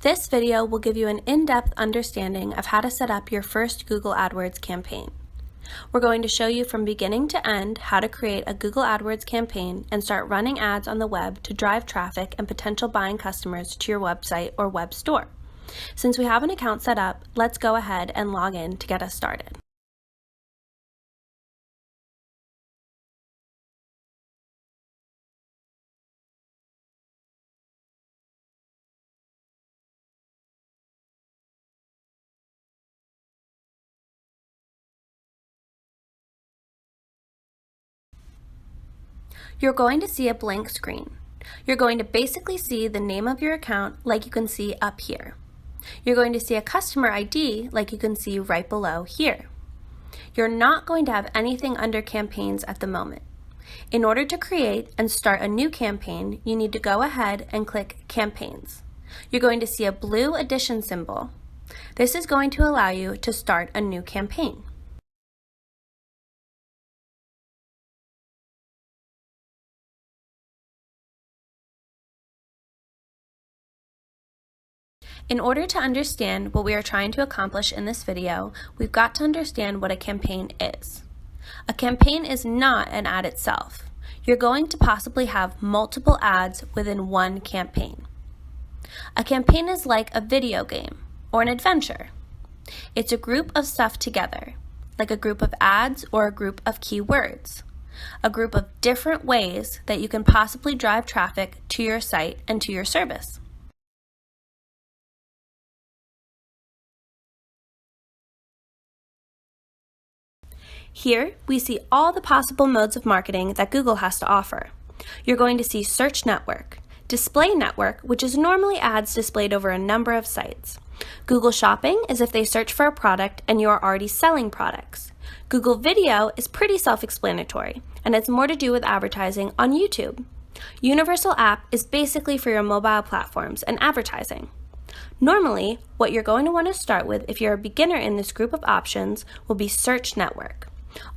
This video will give you an in-depth understanding of how to set up your first Google AdWords campaign. We're going to show you from beginning to end how to create a Google AdWords campaign and start running ads on the web to drive traffic and potential buying customers to your website or web store. Since we have an account set up, let's go ahead and log in to get us started. You're going to see a blank screen. You're going to basically see the name of your account like you can see up here. You're going to see a customer ID like you can see right below here. You're not going to have anything under campaigns at the moment. In order to create and start a new campaign, you need to go ahead and click Campaigns. You're going to see a blue addition symbol. This is going to allow you to start a new campaign. In order to understand what we are trying to accomplish in this video, we've got to understand what a campaign is. A campaign is not an ad itself. You're going to possibly have multiple ads within one campaign. A campaign is like a video game or an adventure. It's a group of stuff together, like a group of ads or a group of keywords. A group of different ways that you can possibly drive traffic to your site and to your service. Here, we see all the possible modes of marketing that Google has to offer. You're going to see Search Network, Display Network, which is normally ads displayed over a number of sites. Google Shopping is if they search for a product and you are already selling products. Google Video is pretty self-explanatory, and it's more to do with advertising on YouTube. Universal App is basically for your mobile platforms and advertising. Normally, what you're going to want to start with if you're a beginner in this group of options will be Search Network.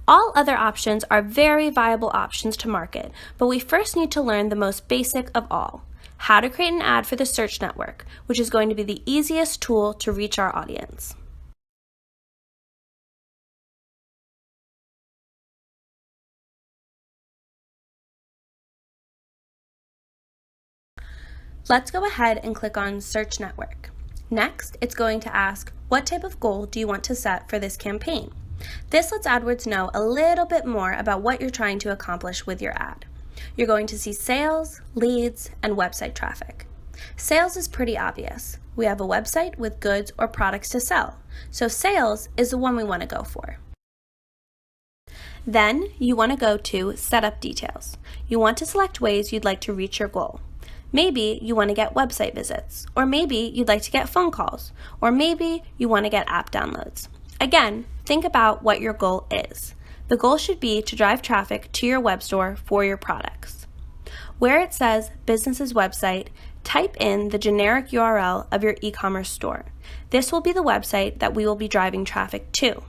All other options are very viable options to market, but we first need to learn the most basic of all, how to create an ad for the Search Network, which is going to be the easiest tool to reach our audience. Let's go ahead and click on Search Network. Next, it's going to ask, what type of goal do you want to set for this campaign? This lets AdWords know a little bit more about what you're trying to accomplish with your ad. You're going to see sales, leads, and website traffic. Sales is pretty obvious. We have a website with goods or products to sell, so sales is the one we want to go for. Then you want to go to Setup Details. You want to select ways you'd like to reach your goal. Maybe you want to get website visits, or maybe you'd like to get phone calls, or maybe you want to get app downloads. Again, think about what your goal is. The goal should be to drive traffic to your web store for your products. Where it says Business's Website, type in the generic URL of your e-commerce store. This will be the website that we will be driving traffic to.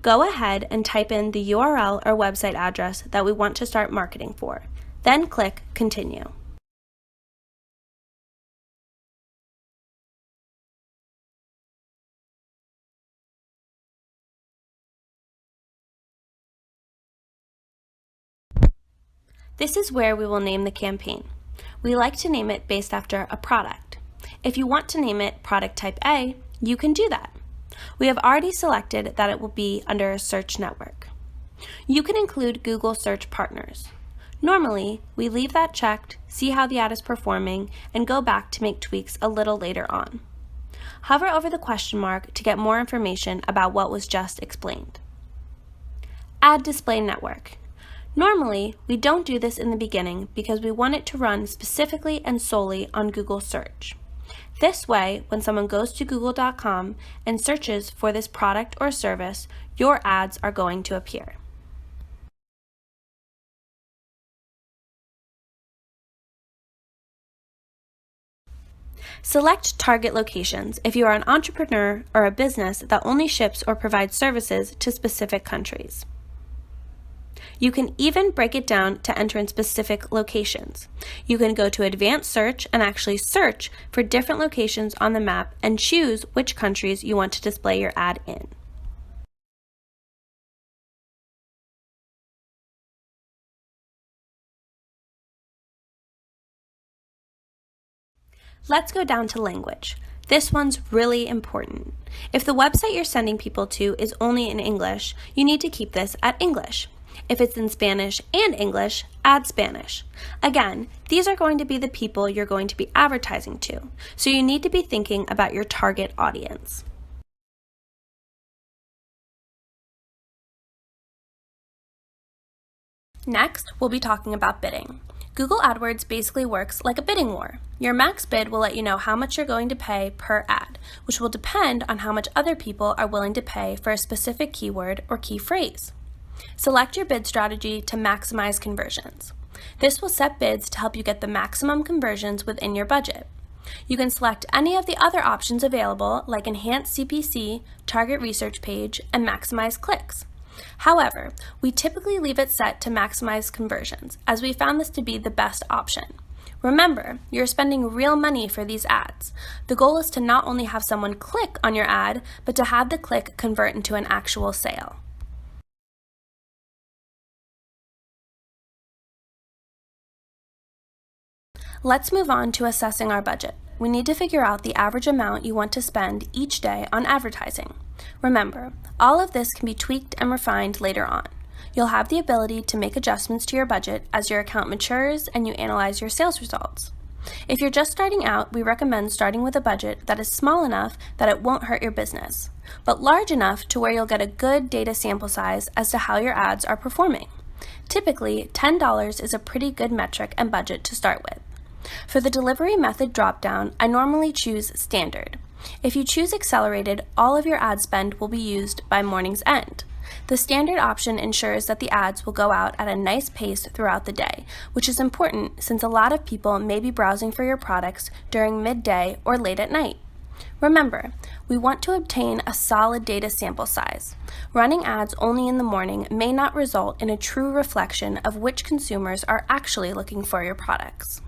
Go ahead and type in the URL or website address that we want to start marketing for. Then click Continue. This is where we will name the campaign. We like to name it based after a product. If you want to name it Product Type A, you can do that. We have already selected that it will be under a Search Network. You can include Google Search Partners. Normally, we leave that checked, see how the ad is performing, and go back to make tweaks a little later on. Hover over the question mark to get more information about what was just explained. Add Display Network. Normally, we don't do this in the beginning because we want it to run specifically and solely on Google Search. This way, when someone goes to google.com and searches for this product or service, your ads are going to appear. Select target locations if you are an entrepreneur or a business that only ships or provides services to specific countries. You can even break it down to enter in specific locations. You can go to advanced search and actually search for different locations on the map and choose which countries you want to display your ad in. Let's go down to language. This one's really important. If the website you're sending people to is only in English, you need to keep this at English. If it's in Spanish and English, add Spanish. Again, these are going to be the people you're going to be advertising to, so you need to be thinking about your target audience. Next, we'll be talking about bidding. Google Adwords basically works like a bidding war. Your max bid will let you know how much you're going to pay per ad, which will depend on how much other people are willing to pay for a specific keyword or key phrase. Select your bid strategy to maximize conversions. This will set bids to help you get the maximum conversions within your budget. You can select any of the other options available, like Enhanced CPC, Target Research Page, and Maximize Clicks. However, we typically leave it set to maximize conversions, as we found this to be the best option. Remember, you're spending real money for these ads. The goal is to not only have someone click on your ad, but to have the click convert into an actual sale. Let's move on to assessing our budget. We need to figure out the average amount you want to spend each day on advertising. Remember, all of this can be tweaked and refined later on. You'll have the ability to make adjustments to your budget as your account matures and you analyze your sales results. If you're just starting out, we recommend starting with a budget that is small enough that it won't hurt your business, but large enough to where you'll get a good data sample size as to how your ads are performing. Typically, $10 is a pretty good metric and budget to start with. For the delivery method dropdown, I normally choose standard. If you choose accelerated, all of your ad spend will be used by morning's end. The standard option ensures that the ads will go out at a nice pace throughout the day, which is important since a lot of people may be browsing for your products during midday or late at night. Remember, we want to obtain a solid data sample size. Running ads only in the morning may not result in a true reflection of which consumers are actually looking for your products.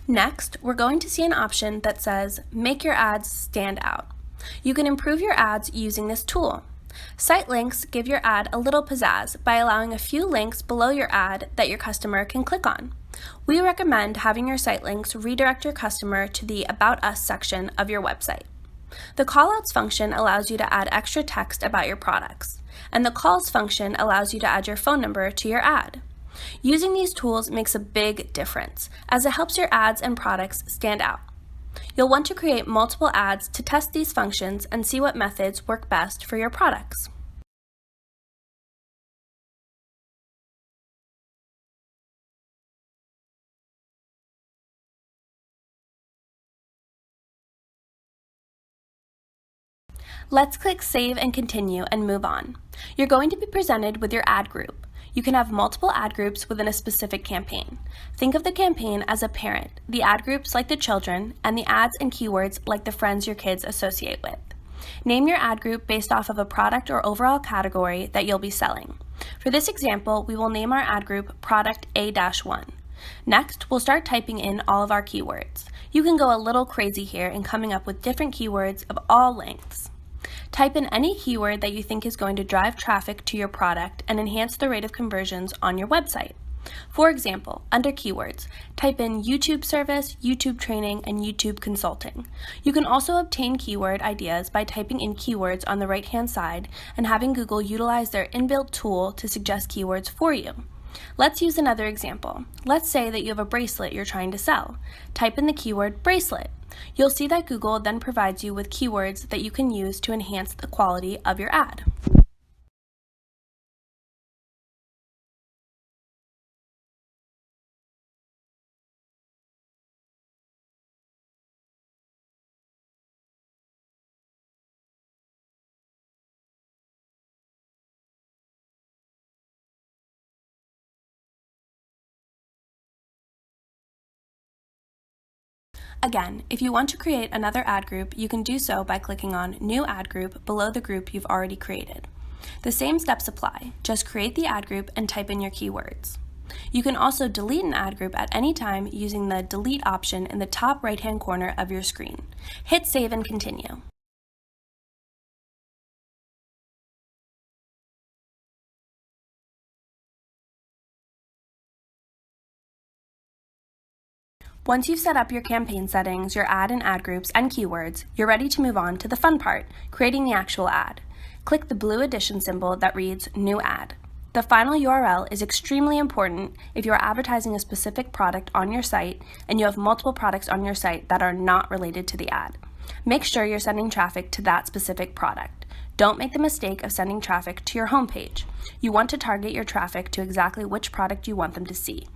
Next, we're going to see an option that says, make your ads stand out. You can improve your ads using this tool. Site links give your ad a little pizzazz by allowing a few links below your ad that your customer can click on. We recommend having your site links redirect your customer to the About Us section of your website. The callouts function allows you to add extra text about your products, and the calls function allows you to add your phone number to your ad. Using these tools makes a big difference, as it helps your ads and products stand out. You'll want to create multiple ads to test these functions and see what methods work best for your products. Let's click Save and Continue and move on. You're going to be presented with your ad group. You can have multiple ad groups within a specific campaign. Think of the campaign as a parent, the ad groups like the children, and the ads and keywords like the friends your kids associate with. Name your ad group based off of a product or overall category that you'll be selling. For this example, we will name our ad group Product A-1. Next, we'll start typing in all of our keywords. You can go a little crazy here in coming up with different keywords of all lengths. Type in any keyword that you think is going to drive traffic to your product and enhance the rate of conversions on your website. For example, under keywords, type in YouTube service, YouTube training, and YouTube consulting. You can also obtain keyword ideas by typing in keywords on the right-hand side and having Google utilize their inbuilt tool to suggest keywords for you. Let's use another example. Let's say that you have a bracelet you're trying to sell. Type in the keyword bracelet. You'll see that Google then provides you with keywords that you can use to enhance the quality of your ad. Again, if you want to create another ad group, you can do so by clicking on New Ad Group below the group you've already created. The same steps apply, just create the ad group and type in your keywords. You can also delete an ad group at any time using the delete option in the top right-hand corner of your screen. Hit save and continue. Once you've set up your campaign settings, your ad and ad groups, and keywords, you're ready to move on to the fun part, creating the actual ad. Click the blue addition symbol that reads New Ad. The final URL is extremely important if you're advertising a specific product on your site and you have multiple products on your site that are not related to the ad. Make sure you're sending traffic to that specific product. Don't make the mistake of sending traffic to your homepage. You want to target your traffic to exactly which product you want them to see.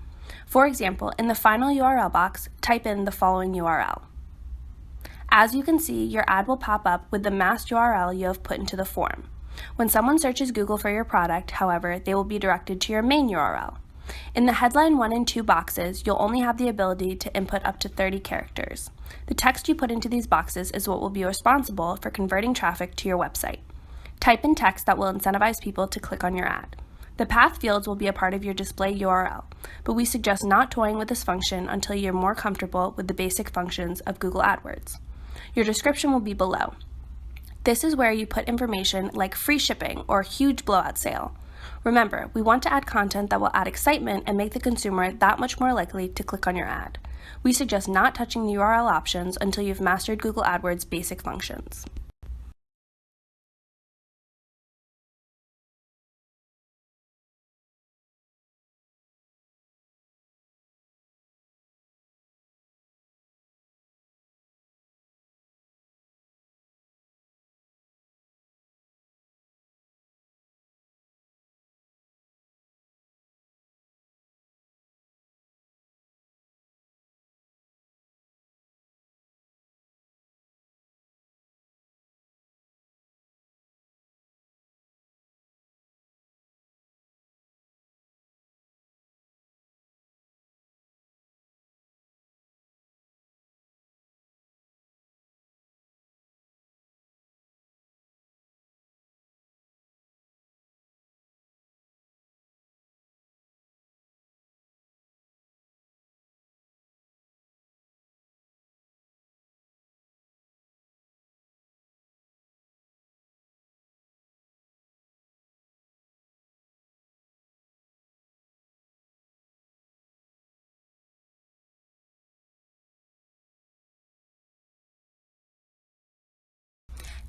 For example, in the final URL box, type in the following URL. As you can see, your ad will pop up with the masked URL you have put into the form. When someone searches Google for your product, however, they will be directed to your main URL. In the headline 1 and 2 boxes, you'll only have the ability to input up to 30 characters. The text you put into these boxes is what will be responsible for converting traffic to your website. Type in text that will incentivize people to click on your ad. The path fields will be a part of your display URL, but we suggest not toying with this function until you're more comfortable with the basic functions of Google Adwords. Your description will be below. This is where you put information like free shipping or huge blowout sale. Remember, we want to add content that will add excitement and make the consumer that much more likely to click on your ad. We suggest not touching the URL options until you've mastered Google Adwords' basic functions.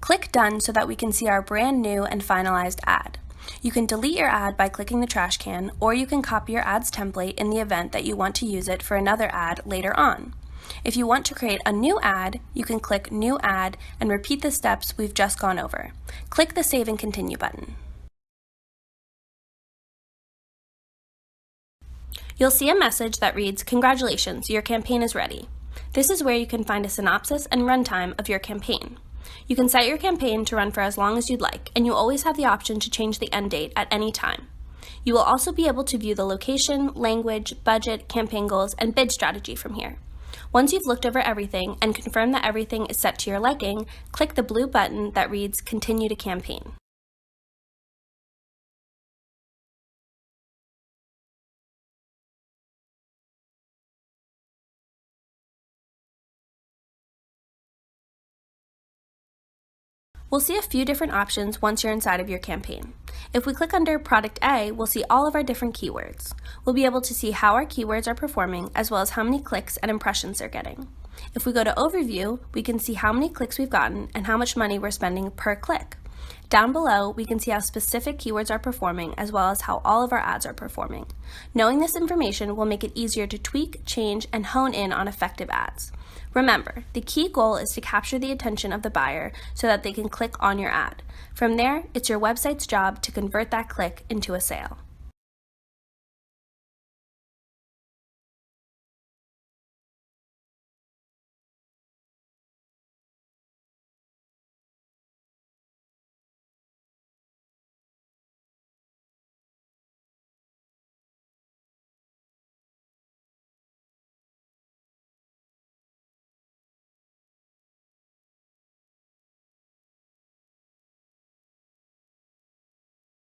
Click Done so that we can see our brand new and finalized ad. You can delete your ad by clicking the trash can, or you can copy your ad's template in the event that you want to use it for another ad later on. If you want to create a new ad, you can click New Ad and repeat the steps we've just gone over. Click the Save and Continue button. You'll see a message that reads, "Congratulations, your campaign is ready." This is where you can find a synopsis and runtime of your campaign. You can set your campaign to run for as long as you'd like, and you always have the option to change the end date at any time. You will also be able to view the location, language, budget, campaign goals, and bid strategy from here. Once you've looked over everything and confirmed that everything is set to your liking, click the blue button that reads Continue to Campaign. We'll see a few different options once you're inside of your campaign. If we click under Product A, we'll see all of our different keywords. We'll be able to see how our keywords are performing, as well as how many clicks and impressions they're getting. If we go to Overview, we can see how many clicks we've gotten and how much money we're spending per click. Down below, we can see how specific keywords are performing, as well as how all of our ads are performing. Knowing this information will make it easier to tweak, change, and hone in on effective ads. Remember, the key goal is to capture the attention of the buyer so that they can click on your ad. From there, it's your website's job to convert that click into a sale.